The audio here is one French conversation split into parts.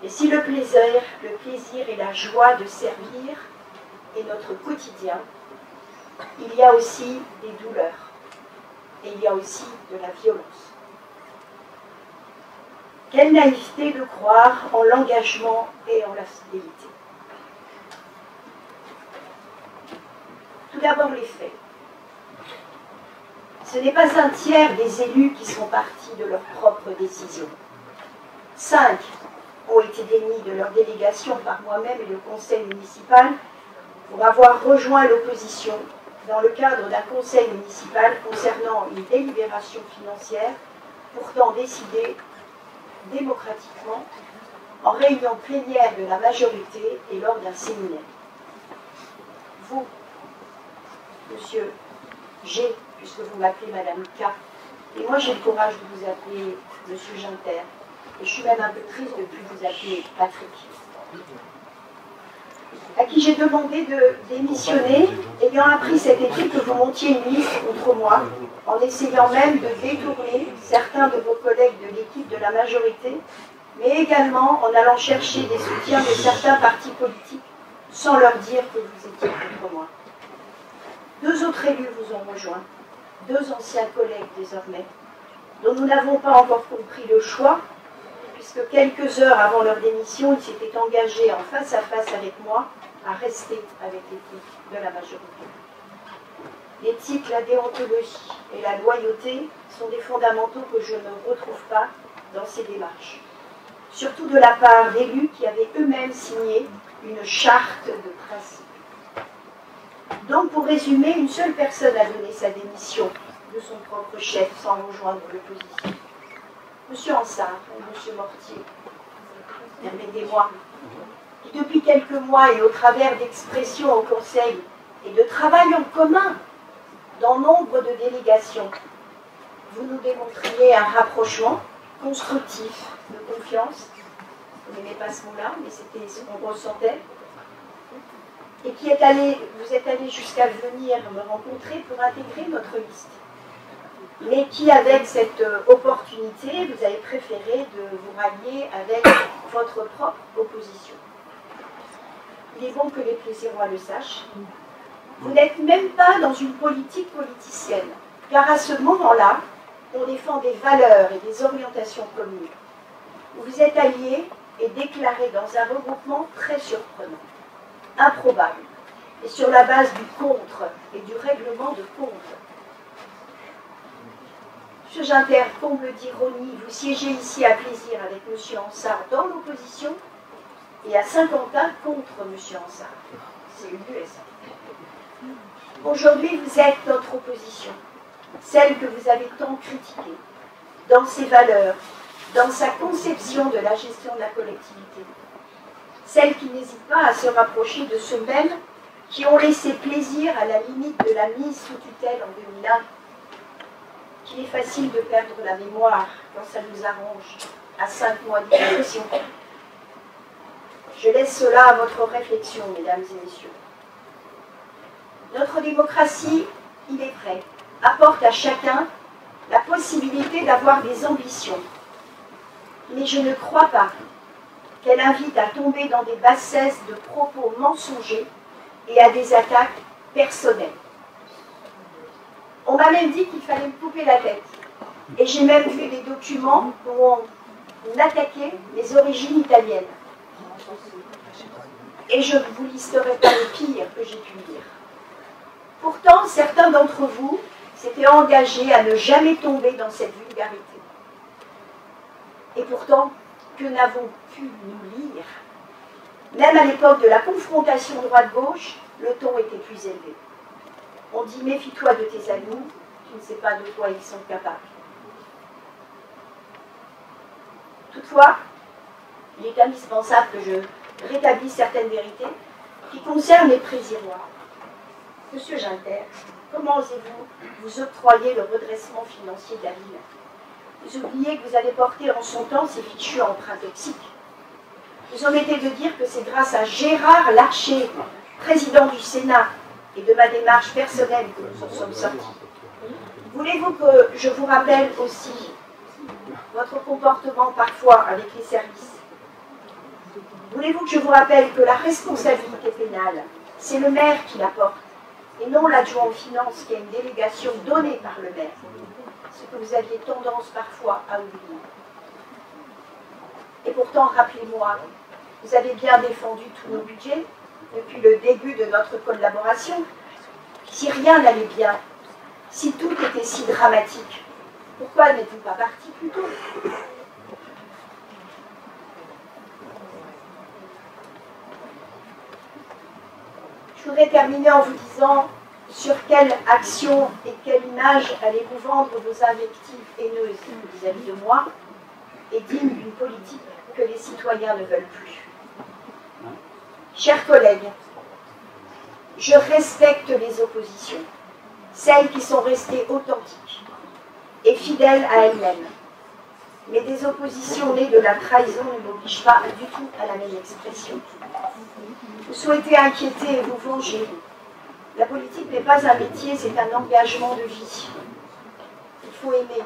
Et si le plaisir et la joie de servir est notre quotidien, il y a aussi des douleurs et il y a aussi de la violence. Quelle naïveté de croire en l'engagement et en la fidélité. Tout d'abord les faits. Ce n'est pas un tiers des élus qui sont partis de leur propre décision. 5 ont été démis de leur délégation par moi-même et le conseil municipal pour avoir rejoint l'opposition dans le cadre d'un conseil municipal concernant une délibération financière pourtant décidée démocratiquement en réunion plénière de la majorité et lors d'un séminaire. Vous, Monsieur G, puisque vous m'appelez Madame K, et moi j'ai le courage de vous appeler Monsieur Ginter, et je suis même un peu triste de ne plus vous appeler Patrick, à qui j'ai demandé de démissionner, ayant appris cet été que vous montiez une liste contre moi, en essayant même de détourner certains de vos collègues de l'équipe de la majorité, mais également en allant chercher des soutiens de certains partis politiques sans leur dire que vous étiez contre moi. 2 autres élus vous ont rejoint, 2 anciens collègues désormais, dont nous n'avons pas encore compris le choix, puisque quelques heures avant leur démission, ils s'étaient engagés en face à face avec moi à rester avec l'équipe de la majorité. L'éthique, la déontologie et la loyauté sont des fondamentaux que je ne retrouve pas dans ces démarches. Surtout de la part d'élus qui avaient eux-mêmes signé une charte de principe. Donc, pour résumer, une seule personne a donné sa démission de son propre chef sans rejoindre l'opposition. Monsieur Ansart et Monsieur Mortier, permettez-moi, qui depuis quelques mois et au travers d'expressions au Conseil et de travail en commun dans nombre de délégations, vous nous démontriez un rapprochement constructif de confiance. Vous n'aimez pas ce mot-là, mais c'était ce qu'on ressentait. Et qui est allé, vous êtes allé jusqu'à venir me rencontrer pour intégrer notre liste. Mais qui, avec cette opportunité, vous avez préféré de vous rallier avec votre propre opposition. Il est bon que les Plaisirois le sachent. Vous n'êtes même pas dans une politique politicienne, car à ce moment-là, on défend des valeurs et des orientations communes. Vous êtes alliés et déclarés dans un regroupement très surprenant, improbable, et sur la base du contre et du règlement de compte. M. Ginter, comble d'ironie, vous siégez ici à Plaisir avec M. Ansart dans l'opposition et à Saint-Quentin contre M. Ansart. C'est une USA. Aujourd'hui, vous êtes notre opposition, celle que vous avez tant critiquée, dans ses valeurs, dans sa conception de la gestion de la collectivité. Celle qui n'hésite pas à se rapprocher de ceux-mêmes qui ont laissé Plaisir à la limite de la mise sous tutelle en 2001. Qu'il est facile de perdre la mémoire quand ça nous arrange à 5 mois d'élection. Je laisse cela à votre réflexion, mesdames et messieurs. Notre démocratie, il est vrai, apporte à chacun la possibilité d'avoir des ambitions. Mais je ne crois pas qu'elle invite à tomber dans des bassesses de propos mensongers et à des attaques personnelles. On m'a même dit qu'il fallait me couper la tête. Et j'ai même vu des documents où on attaquait les origines italiennes. Et je ne vous listerai pas le pire que j'ai pu lire. Pourtant, certains d'entre vous s'étaient engagés à ne jamais tomber dans cette vulgarité. Et pourtant, que n'avons pu nous lire? Même à l'époque de la confrontation droite-gauche, le ton était plus élevé. On dit « méfie-toi de tes amis, tu ne sais pas de quoi ils sont capables ». Toutefois, il est indispensable que je rétablisse certaines vérités qui concernent les Plaisirois. Monsieur Ginter, comment osez-vous vous octroyer le redressement financier de la ville? Vous oubliez que vous avez porté en son temps ces fichus emprunts toxiques. Vous omettez de dire que c'est grâce à Gérard Larcher, président du Sénat, et de ma démarche personnelle que nous en sommes sortis. Voulez-vous que je vous rappelle aussi votre comportement parfois avec les services? Voulez-vous que je vous rappelle que la responsabilité pénale, c'est le maire qui la porte, et non l'adjoint aux finances qui a une délégation donnée par le maire, ce que vous aviez tendance parfois à oublier. Et pourtant, rappelez-moi, vous avez bien défendu tous nos budgets depuis le début de notre collaboration. Si rien n'allait bien, si tout était si dramatique, pourquoi n'êtes-vous pas parti plus tôt ? Je voudrais terminer en vous disant sur quelle action et quelle image allez-vous vendre vos invectives haineuses vis-à-vis de moi et dignes d'une politique que les citoyens ne veulent plus. Chers collègues, je respecte les oppositions, celles qui sont restées authentiques et fidèles à elles-mêmes. Mais des oppositions nées de la trahison ne m'obligent pas du tout à la même expression. Vous souhaitez inquiéter et vous venger. La politique n'est pas un métier, c'est un engagement de vie. Il faut aimer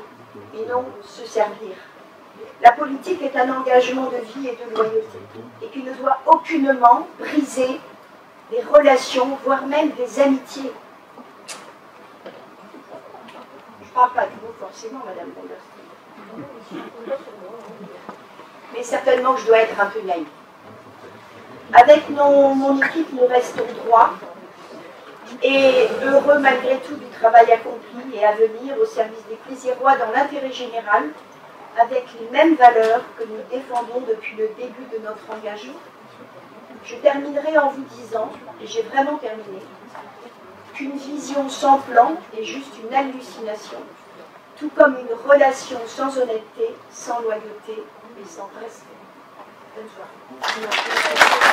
et non se servir. La politique est un engagement de vie et de loyauté et qui ne doit aucunement briser des relations, voire même des amitiés. Je ne parle pas de vous forcément, Madame Bonderstein. Mais certainement que je dois être un peu naïve. Avec mon équipe, nous restons droits et heureux malgré tout du travail accompli et à venir au service des Plaisirois dans l'intérêt général, avec les mêmes valeurs que nous défendons depuis le début de notre engagement. Je terminerai en vous disant, et j'ai vraiment terminé, qu'une vision sans plan est juste une hallucination, tout comme une relation sans honnêteté, sans loyauté et sans respect. Bonne soirée.